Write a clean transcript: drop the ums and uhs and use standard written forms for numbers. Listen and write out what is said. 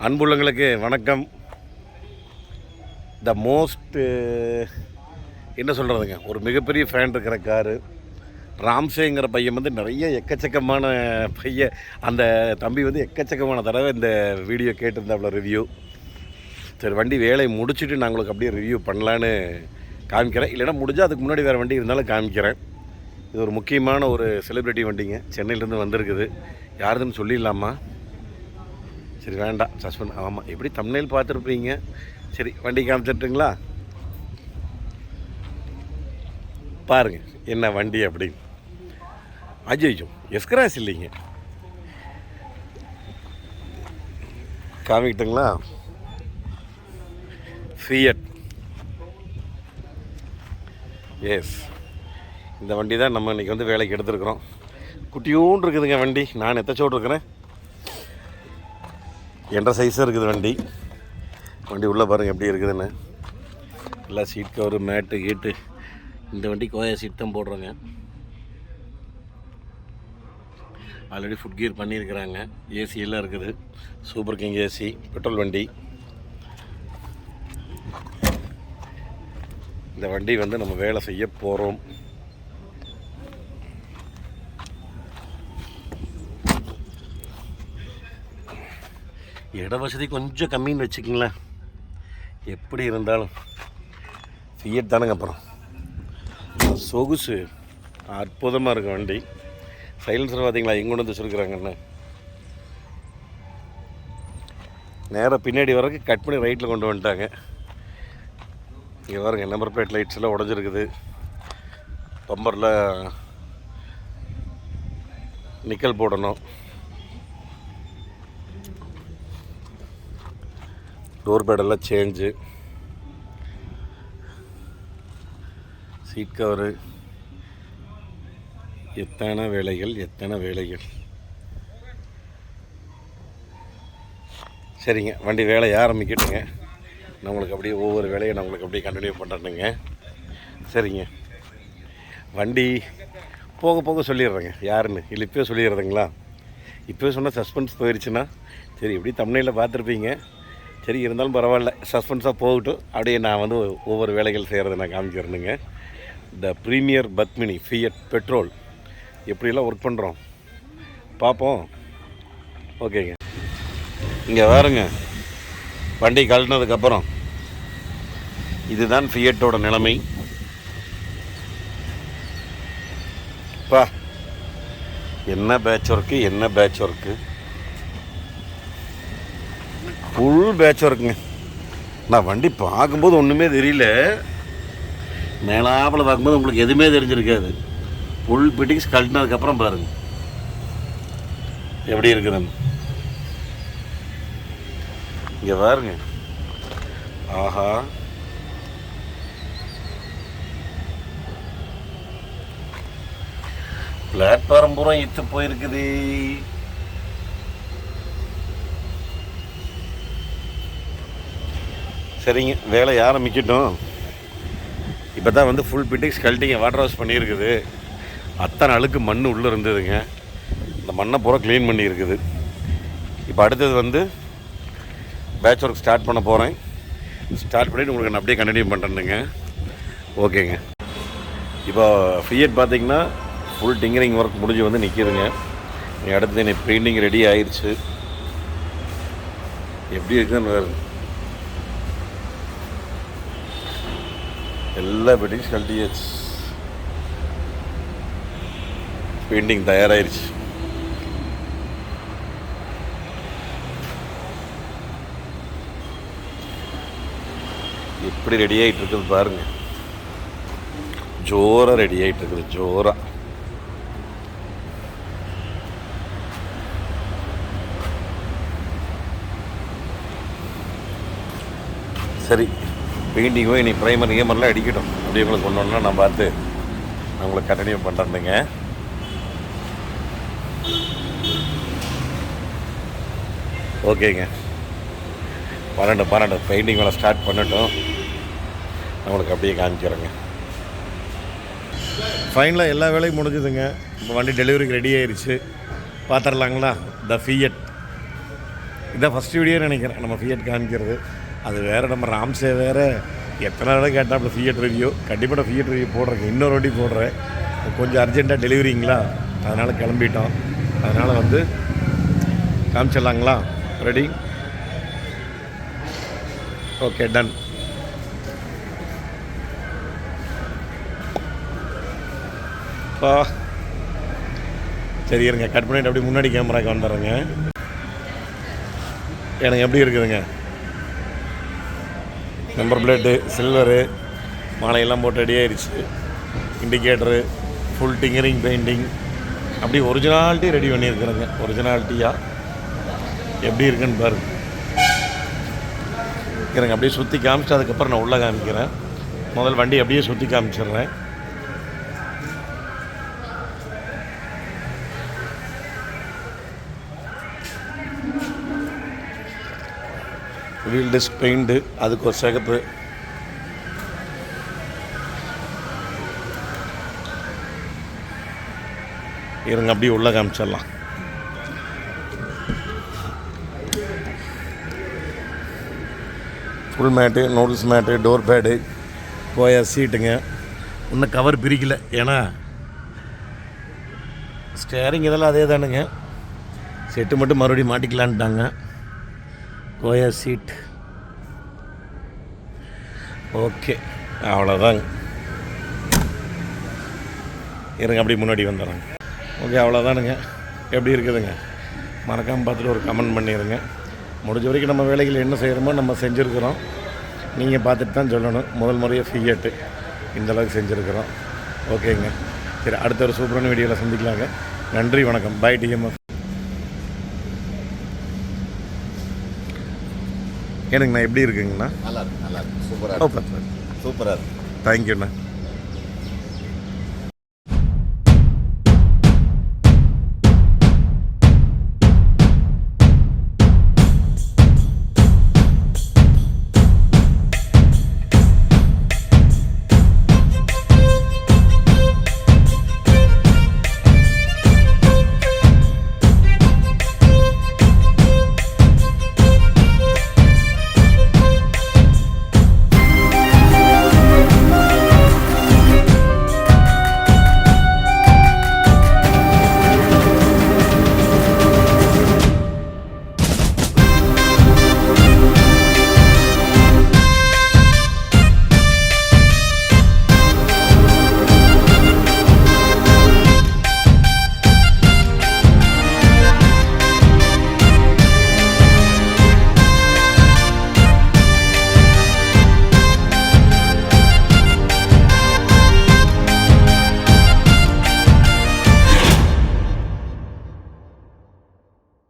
அன்புள்ளங்களுக்கு வணக்கம். The most என்ன சொல்கிறதுங்க, ஒரு மிகப்பெரிய ஃபேன் இருக்கிற காரு ராம்சேங்கிற பையன் வந்து நிறைய எக்கச்சக்கமான பையன். அந்த தம்பி வந்து எக்கச்சக்கமான தடவை இந்த வீடியோ கேட்டிருந்தாப்புல ரிவ்யூ. சரி, வண்டி வேலையை முடிச்சுட்டு நான் உங்களுக்கு அப்படியே ரிவ்யூ பண்ணலான்னு காமிக்கிறேன். இல்லைனா முடிஞ்சால் அதுக்கு முன்னாடி வேறு வண்டி இருந்தாலும் காமிக்கிறேன். இது ஒரு முக்கியமான ஒரு செலிப்ரிட்டி வண்டிங்க, சென்னையிலேருந்து வந்திருக்குது. யாருதுன்னு சொல்லிடலாமா? சரி வேண்டாம், சஸ்பெண்ட். ஆமாம், எப்படி தம்ப்நெயில் பார்த்துருப்பீங்க. சரி, வண்டி காமிச்சிட்டுங்களா? பாருங்கள் என்ன வண்டி அப்படின்னு. அஜய்ஜோ எஸ்கிராஸ் இல்லைங்க, காமிக்கிட்டுங்களா? ஃபியட். எஸ், இந்த வண்டி தான் நம்ம இன்றைக்கி வந்து வேலைக்கு எடுத்துருக்குறோம். குட்டியூன் இருக்குதுங்க வண்டி. நான் எத்தச்சோடு இருக்கிறேன், என்ற சைஸாக இருக்குது வண்டி. வண்டி உள்ளே பாருங்கள் எப்படி இருக்குதுன்னு. எல்லாம் சீட் கவரு, மேட்டு கீட்டு. இந்த வண்டி கோயா சீட் தான் போடுறோங்க. ஆல்ரெடி ஃபுட் கியர் பண்ணியிருக்கிறாங்க. ஏசி எல்லாம் இருக்குது. சூப்பர் கிங் ஏசி, பெட்ரோல் வண்டி. இந்த வண்டி வந்து நம்ம வேலை செய்ய போகிறோம். இட வசதி கொஞ்சம் கம்மின்னு வச்சுக்கிங்களேன். எப்படி இருந்தாலும் ஃபியட் தானுங்க. அப்புறம் சொகுசு அற்புதமாக இருக்கும் வண்டி. சைலன்சர் பார்த்தீங்களா எங்கே கொண்டு வந்து வச்சுருக்குறாங்கன்னு. நேராக பின்னாடி வரைக்கும் கட் பண்ணி ரைட்டில் கொண்டு வந்துட்டாங்க. இங்கே பாருங்க, நம்பர் பிளேட் லைட்ஸ் எல்லாம் உடஞ்சிருக்குது. பம்பரில் நிக்கல் போடணும். டோர் பேடெல்லாம் சேஞ்சு. Seat cover. எத்தனை வேலைகள், எத்தனை வேலைகள். சரிங்க, வண்டி வேலையை ஆரம்பிக்கட்டுங்க. நான் உங்களுக்கு அப்படியே ஒவ்வொரு வேலையை நான் உங்களுக்கு அப்படியே கண்டினியூ பண்ணுறேனுங்க. சரிங்க, வண்டி போக போக சொல்லிடுறேங்க யாருன்னு. இல்லை இப்போயே சொல்லிடுறதுங்களா? இப்போயே சொன்னால் சஸ்பென்ஸ் போயிடுச்சுன்னா சரி, இப்படி தம்ப்நெயிலில் பார்த்துருப்பீங்க. சரி, இருந்தாலும் பரவாயில்ல, சஸ்பென்ஸாக போகட்டும். அப்படியே நான் வந்து ஒவ்வொரு வேலைகள் செய்கிறத நான் காமிக்கிறேனுங்க. த ப்ரீமியர் பத்மினி ஃபியட் பெட்ரோல் எப்படிலாம் ஒர்க் பண்ணுறோம் பார்ப்போம். ஓகேங்க, இங்கே பாருங்க, வண்டி கழட்டினதுக்கப்புறம் இதுதான் ஃபியட்டோட நிலைமை. பா, என்ன பேட்ச் ஒர்க்கு, என்ன பேட்ச் ஒர்க்கு. ஃபுல் பேட்ச் ஒர்க்குங்க. நான் வண்டி பார்க்கும்போது ஒன்றுமே தெரியல, மேலாப்பில் பார்க்கும்போது உங்களுக்கு எதுவுமே தெரிஞ்சிருக்காது. ஃபுல் பிட்டிங்ஸ் கழட்டினதுக்கப்புறம் பாருங்கள் எப்படி இருக்குதுன்னு. இங்கே பாருங்க, ஆஹா, பிளாட்ஃபார்ம் பூரா இத்து போயிருக்குது. சரிங்க, வேலையை ஆரம்பிக்கட்டும். இப்போ தான் வந்து ஃபுல் பிட்டிங்ஸ் கழட்டிங்க, வாட்டர் வாஷ் பண்ணியிருக்குது. அத்தனை அழுக்கு மண் உள்ளே இருந்ததுங்க. இந்த மண்ணை பூரா க்ளீன் பண்ணியிருக்குது. இப்போ அடுத்தது வந்து பேட்ச் ஒர்க் ஸ்டார்ட் பண்ண போகிறேன். ஸ்டார்ட் பண்ணிவிட்டு உங்களுக்கு நான் அப்படியே கண்டினியூ பண்ணுறேனுங்க. ஓகேங்க, இப்போ ஃபியட் பார்த்திங்கன்னா ஃபுல் டிங்கரிங் ஒர்க் முடிஞ்சு வந்து நிற்கிதுங்க. அடுத்தது எனக்கு பெயிண்டிங் ரெடி ஆயிடுச்சு. எப்படி இருக்குதுன்னு வேறு எல்லா பெயிண்டிங்ஸ் கழட்டியாச்சு. பெயிண்டிங் தயாராகிடுச்சு. எப்படி ரெடி ஆகிட்டு இருக்குது பாருங்க. ஜோராக ரெடி ஆகிட்டு இருக்குது, ஜோராக. சரி, பெயிண்டிங்கும் இனி ப்ரைமர் கேமரெலாம் அடிக்கட்டும். அப்படியே உங்களுக்கு கொண்டு வரலாம், நான் பார்த்து நான் உங்களுக்கு கண்டினியூ பண்ணுறேங்க. ஓகேங்க, 12 பெயிண்டிங் வேலை ஸ்டார்ட் பண்ணட்டும். நம்மளுக்கு அப்படியே காமிக்கிறேங்க. ஃபைனலாக எல்லா வேலையும் முடிஞ்சுதுங்க. இப்போ வண்டி டெலிவரிக்கு ரெடி ஆயிடுச்சு. பார்த்துடலாங்களா? த ஃபியட் இதான் ஃபஸ்ட் வீடியோ நினைக்கிறேன் நம்ம ஃபியட் காமிக்கிறது. அது வேறு நம்ம ராம்சே வேறு எத்தனை தடவை கேட்டால் ஃபியட் ரிவ்யூ. கண்டிப்பாக நான் ஃபியட் ரிவ்யூ போடுறேங்க, இன்னொரு வாட்டி போடுறேன். கொஞ்சம் அர்ஜென்ட்டாக டெலிவரிங்களா, அதனால் கிளம்பிட்டோம். அதனால் வந்து காமிச்சிடலாங்களா? ரெடி? Okay, ton. சரி இருங்க, கட் பண்ணிவிட்டு அப்படியே முன்னாடி கேமராக்கு வந்துடுறேங்க. எனக்கு எப்படி இருக்குதுங்க? நம்பர் பிளேட்டு, சில்வரு, மாலையெல்லாம் போட்டு ரெடி ஆயிடுச்சு. இண்டிகேட்டரு, ஃபுல் டிங்கரிங் பெயிண்டிங், அப்படி ஒரிஜினாலிட்டி ரெடி பண்ணியிருக்கிறேங்க. ஒரிஜினாலிட்டியாக எப்படி இருக்குன்னு பாருங்க. இருங்க அப்படியே சுற்றி காமிச்சிட்டு அதுக்கப்புறம் நான் உள்ளே காமிக்கிறேன். முதல் வண்டி அப்படியே சுற்றி காமிச்சிடுறேன். வீல் டிஸ்க் பெயிண்ட்டு, அதுக்கு ஒரு சிகப்பு. இருங்க அப்படியே உள்ளே காமிச்சிடலாம். Full mat, noodles mat, door pad, போயா சீட்டுங்க. இன்னும் கவர் பிரிக்கல, ஏன்னா ஸ்டேரிங் இதெல்லாம் அதே தானுங்க. செட்டு மட்டும் மறுபடியும் மாட்டிக்கலான்ட்டாங்க. கோயா சீட். ஓகே, அவ்வளோதாங்க. இருங்க அப்படியே முன்னாடி வந்துடுறாங்க. ஓகே, அவ்வளோதானுங்க. எப்படி இருக்குதுங்க? மறக்காமல் பார்த்துட்டு ஒரு கமெண்ட் பண்ணிடுங்க. முடிஞ்ச வரைக்கும் நம்ம வேலைகள் என்ன செய்கிறோமோ நம்ம செஞ்சுருக்குறோம். நீங்கள் பார்த்துட்டு தான் சொல்லணும். முதல் முறையாக ஃபியட்டு இந்தளவுக்கு செஞ்சுருக்குறோம். ஓகேங்க, சரி, அடுத்த ஒரு சூப்பரான வீடியோவில் சந்திக்கலாங்க. நன்றி, வணக்கம். By TMF. எனக்குண்ணா எப்படி இருக்குங்கண்ணா? நல்லா இருக்கு, நல்லா இருக்கு, சூப்பராக இருக்கு, சூப்பராக இருக்கு. தேங்க்யூண்ணா.